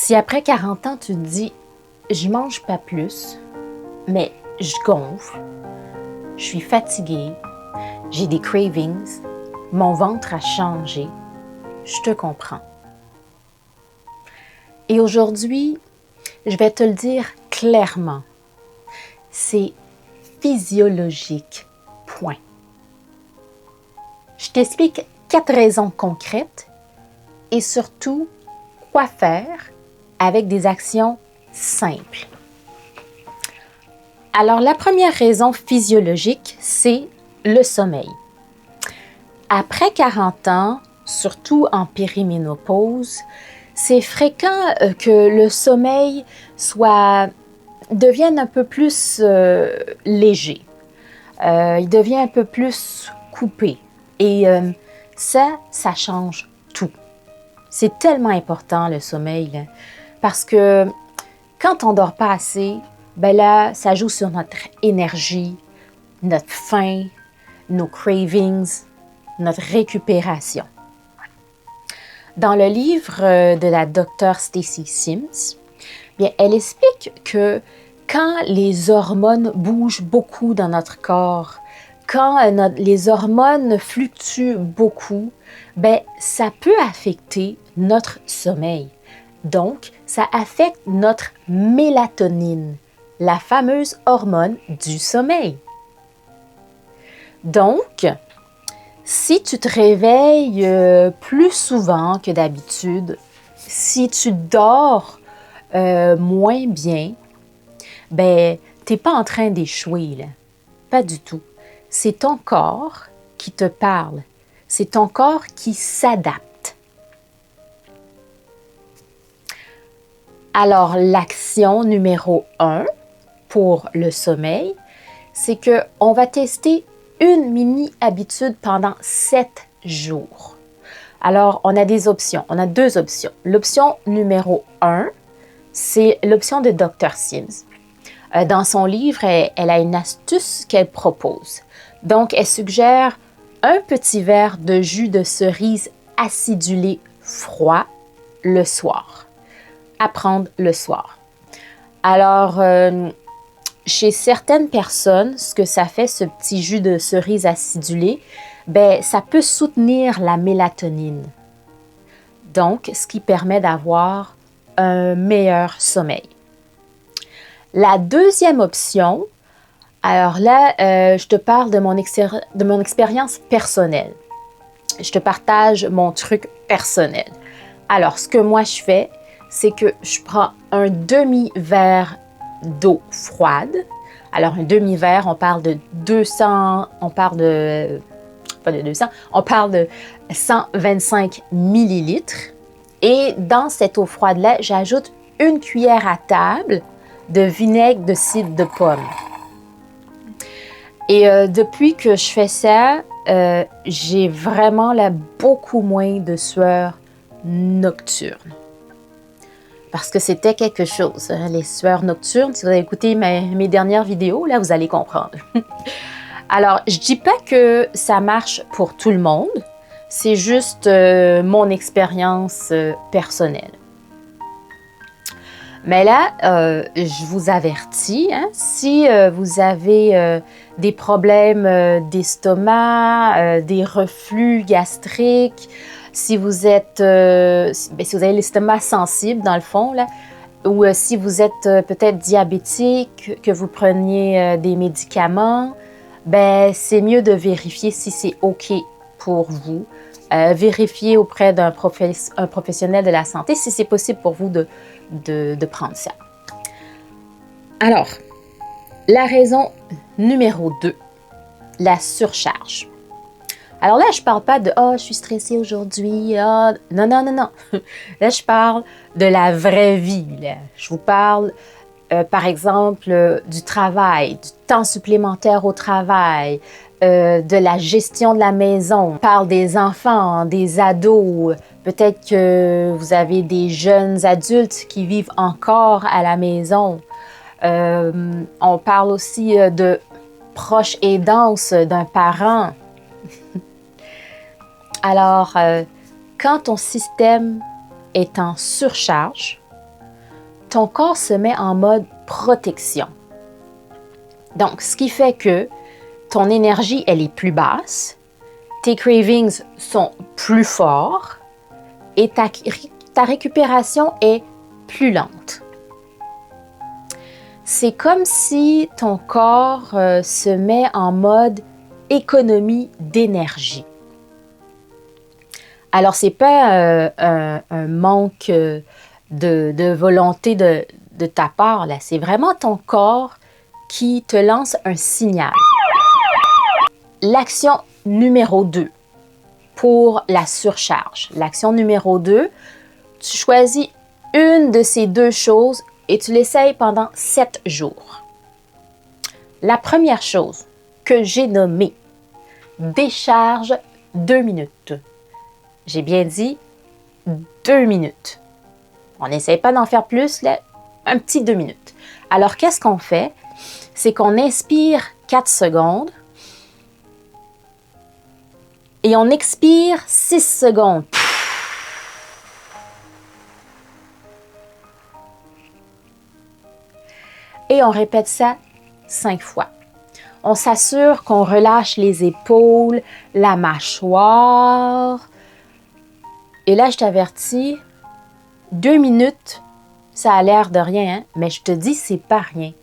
Si après 40 ans, tu te dis « je mange pas plus, mais je gonfle, je suis fatiguée, j'ai des cravings, mon ventre a changé », je te comprends. Et aujourd'hui, je vais te le dire clairement, c'est physiologique, point. Je t'explique 4 raisons concrètes et surtout quoi faire avec des actions simples. Alors, la première raison physiologique, c'est le sommeil. Après 40 ans, surtout en périménopause, c'est fréquent que le sommeil devienne un peu plus léger. Il devient un peu plus coupé. Et ça change tout. C'est tellement important le sommeil, là, parce que quand on ne dort pas assez, ben là, ça joue sur notre énergie, notre faim, nos cravings, notre récupération. Dans le livre de la docteure Stacy Sims, bien, elle explique que quand les hormones bougent beaucoup dans notre corps, quand les hormones fluctuent beaucoup, ben, ça peut affecter notre sommeil. Donc, ça affecte notre mélatonine, la fameuse hormone du sommeil. Donc, si tu te réveilles plus souvent que d'habitude, si tu dors moins bien, ben, tu n'es pas en train d'échouer, là. Pas du tout. C'est ton corps qui te parle. C'est ton corps qui s'adapte. Alors, l'action numéro 1 pour le sommeil, c'est qu'on va tester une mini-habitude pendant 7 jours. Alors, on a des options. On a 2 options. L'option numéro 1, c'est l'option de Dr. Sims. Dans son livre, elle a une astuce qu'elle propose. Donc, elle suggère un petit verre de jus de cerise acidulé froid le soir. À prendre le soir. Alors, chez certaines personnes, ce que ça fait, ce petit jus de cerise acidulé, ben, ça peut soutenir la mélatonine. Donc, ce qui permet d'avoir un meilleur sommeil. La deuxième option, alors là, je te parle de mon expérience personnelle. Je te partage mon truc personnel. Alors, ce que moi je fais, c'est que je prends un demi-verre d'eau froide. Alors, un demi-verre, on parle de 125 millilitres. Et dans cette eau froide-là, j'ajoute une cuillère à table de vinaigre de cidre de pomme. Et depuis que je fais ça, j'ai vraiment là, beaucoup moins de sueur nocturne. Parce que c'était quelque chose, les sueurs nocturnes. Si vous avez écouté mes dernières vidéos, là, vous allez comprendre. Alors, je ne dis pas que ça marche pour tout le monde. C'est juste mon expérience personnelle. Mais là, je vous avertis, hein, si vous avez des problèmes d'estomac, des reflux gastriques, si vous êtes, si vous avez l'estomac sensible dans le fond, là, ou si vous êtes peut-être diabétique, que vous preniez des médicaments, ben c'est mieux de vérifier si c'est OK pour vous. Vérifier auprès d'un professionnel de la santé si c'est possible pour vous de prendre ça. Alors, la raison numéro 2, la surcharge. Alors là, je ne parle pas de « Ah, je suis stressée aujourd'hui. Ah. » Non. Là, je parle de la vraie vie. Là. Je vous parle, par exemple, du travail, du temps supplémentaire au travail, de la gestion de la maison. On parle des enfants, des ados. Peut-être que vous avez des jeunes adultes qui vivent encore à la maison. On parle aussi de proches aidants d'un parent. Alors, quand ton système est en surcharge, ton corps se met en mode protection. Donc, ce qui fait que ton énergie, elle est plus basse, tes cravings sont plus forts et ta récupération est plus lente. C'est comme si ton corps se met en mode économie d'énergie. Alors, ce n'est pas un manque de volonté de ta part, là. C'est vraiment ton corps qui te lance un signal. L'action numéro 2 pour la surcharge. L'action numéro 2, tu choisis une de ces deux choses et tu l'essayes pendant 7 jours. La première chose que j'ai nommée, décharge 2 minutes. J'ai bien dit 2 minutes. On n'essaye pas d'en faire plus, là, un petit 2 minutes. Alors, qu'est-ce qu'on fait? C'est qu'on inspire 4 secondes et on expire 6 secondes. Et on répète ça 5 fois. On s'assure qu'on relâche les épaules, la mâchoire. Et là, je t'avertis, 2 minutes, ça a l'air de rien, hein? Mais je te dis, c'est pas rien.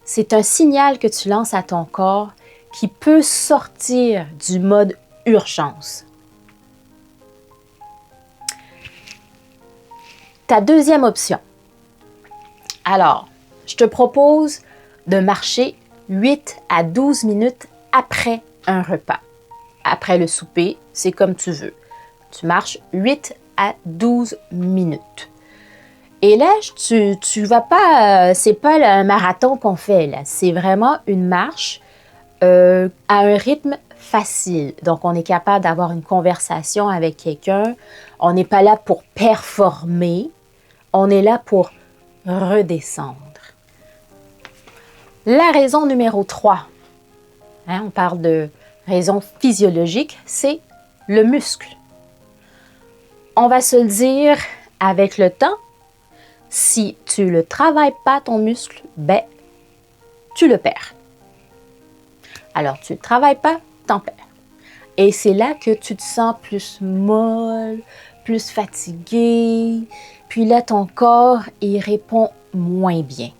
C'est un signal que tu lances à ton corps qui peut sortir du mode urgence. Ta deuxième option. Alors, je te propose de marcher 8 à 12 minutes après un repas. Après le souper, c'est comme tu veux. Tu marches 8 à 12 minutes. Et là, tu vas pas, c'est pas un marathon qu'on fait là, c'est vraiment une marche à un rythme facile. Donc, on est capable d'avoir une conversation avec quelqu'un. On n'est pas là pour performer, on est là pour redescendre. La raison numéro 3, on parle de raison physiologique, c'est le muscle. On va se le dire avec le temps, si tu ne travailles pas ton muscle, ben, tu le perds. Alors, tu ne travailles pas, t'en perds. Et c'est là que tu te sens plus molle, plus fatigué, puis là, ton corps, il répond moins bien.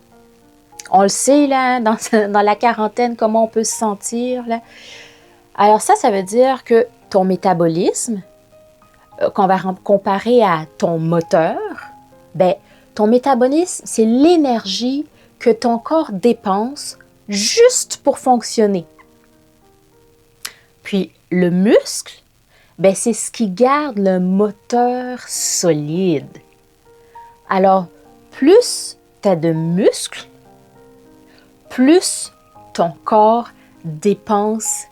On le sait, là, dans la quarantaine, comment on peut se sentir, là. Alors ça veut dire que ton métabolisme, qu'on va comparer à ton moteur, ben, ton métabolisme, c'est l'énergie que ton corps dépense juste pour fonctionner. Puis le muscle, ben, c'est ce qui garde le moteur solide. Alors, plus tu as de muscles, plus ton corps dépense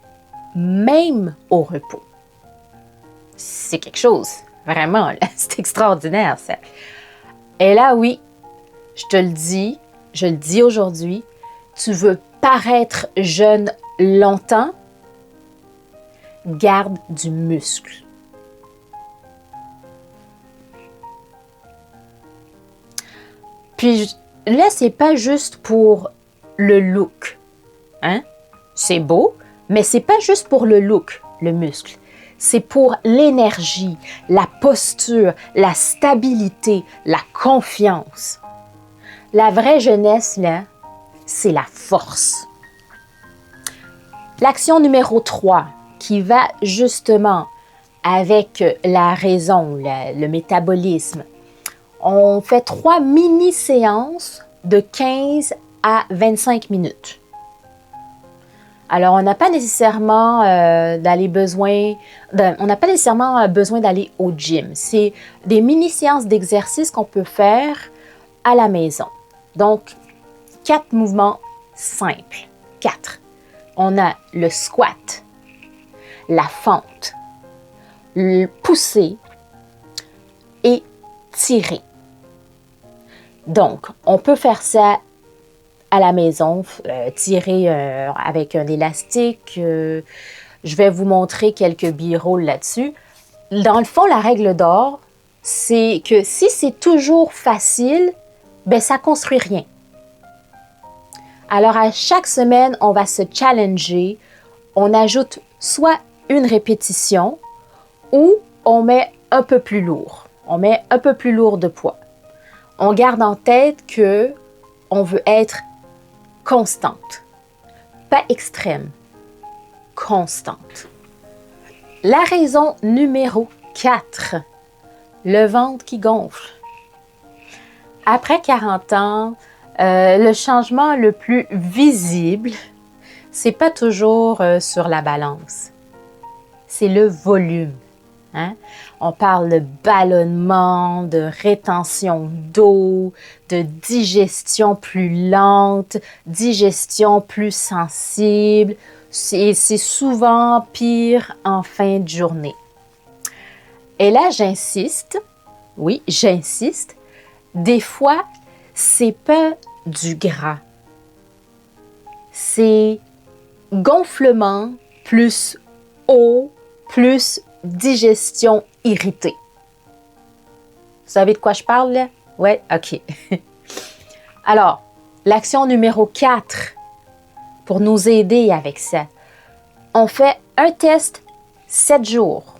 même au repos. C'est quelque chose, vraiment, là, c'est extraordinaire, ça. Et là, oui, je le dis aujourd'hui, tu veux paraître jeune longtemps, garde du muscle. Puis là, c'est pas juste pour le look, hein? C'est beau, mais c'est pas juste pour le look, le muscle. C'est pour l'énergie, la posture, la stabilité, la confiance. La vraie jeunesse, là, c'est la force. L'action numéro 3, qui va justement avec la raison, le métabolisme, on fait 3 mini-séances de 15 à 25 minutes. Alors, on n'a pas nécessairement besoin d'aller au gym. C'est des mini-séances d'exercice qu'on peut faire à la maison. Donc, 4 mouvements simples. 4. On a le squat, la fente, le pousser et tirer. Donc, on peut faire ça à la maison, tirer avec un élastique. Je vais vous montrer quelques b-rolls là-dessus. Dans le fond, la règle d'or, c'est que si c'est toujours facile, ben ça construit rien. Alors, à chaque semaine, on va se challenger. On ajoute soit une répétition ou on met un peu plus lourd. On met un peu plus lourd de poids. On garde en tête que on veut être constante. Pas extrême, constante. La raison numéro 4, le ventre qui gonfle. Après 40 ans, le changement le plus visible, c'est pas toujours sur la balance. C'est le volume. Hein? On parle de ballonnement, de rétention d'eau, de digestion plus lente, digestion plus sensible. C'est souvent pire en fin de journée. Et là, j'insiste, oui, j'insiste, des fois, c'est pas du gras. C'est gonflement plus eau plus digestion irritée. Vous savez de quoi je parle là? Ouais, OK. Alors, l'action numéro 4 pour nous aider avec ça. On fait un test 7 jours.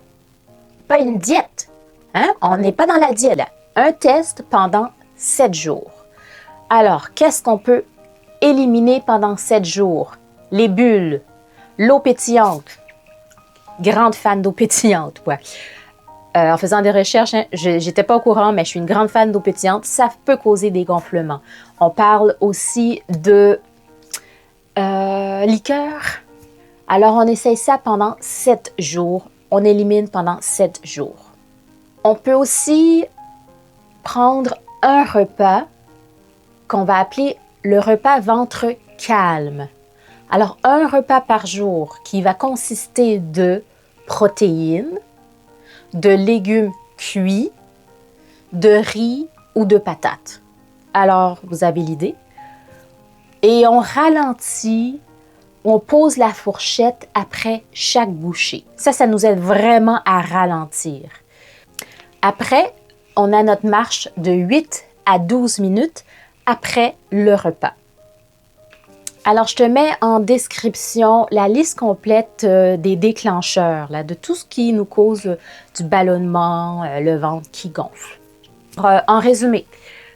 Pas une diète. Hein? On n'est pas dans la diète là. Un test pendant 7 jours. Alors, qu'est-ce qu'on peut éliminer pendant 7 jours? Les bulles, l'eau pétillante. Grande fan d'eau pétillante, ouais. En faisant des recherches, hein, j'étais pas au courant, mais je suis une grande fan d'eau pétillante. Ça peut causer des gonflements. On parle aussi de liqueur. Alors, on essaye ça pendant 7 jours. On élimine pendant 7 jours. On peut aussi prendre un repas qu'on va appeler le repas ventre calme. Alors, un repas par jour qui va consister de protéines, de légumes cuits, de riz ou de patates. Alors, vous avez l'idée. Et on ralentit, on pose la fourchette après chaque bouchée. Ça nous aide vraiment à ralentir. Après, on a notre marche de 8 à 12 minutes après le repas. Alors, je te mets en description la liste complète des déclencheurs, là, de tout ce qui nous cause du ballonnement, le ventre qui gonfle. En résumé,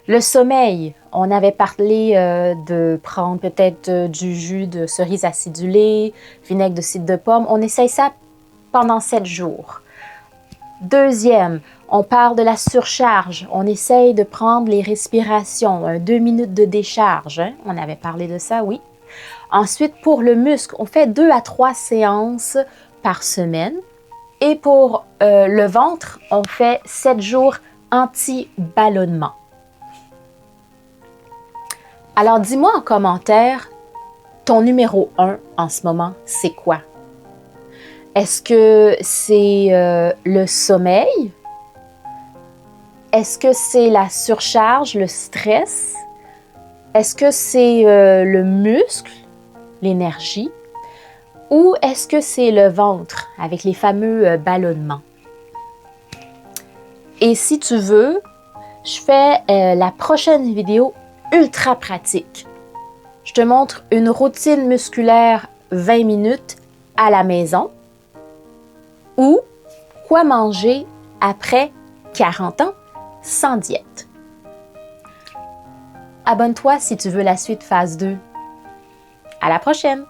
le sommeil, on avait parlé de prendre peut-être du jus de cerise acidulée, vinaigre de cidre de pomme. On essaye ça pendant 7 jours. Deuxième, on parle de la surcharge. On essaye de prendre les respirations, 2 minutes de décharge. Hein? On avait parlé de ça, oui. Ensuite, pour le muscle, on fait 2 à 3 séances par semaine. Et pour le ventre, on fait 7 jours anti-ballonnement. Alors, dis-moi en commentaire, ton numéro 1 en ce moment, c'est quoi? Est-ce que c'est le sommeil? Est-ce que c'est la surcharge, le stress? Est-ce que c'est le muscle, l'énergie? Ou est-ce que c'est le ventre avec les fameux ballonnements? Et si tu veux, je fais la prochaine vidéo ultra pratique. Je te montre une routine musculaire 20 minutes à la maison ou quoi manger après 40 ans sans diète. Abonne-toi si tu veux la suite phase 2. À la prochaine!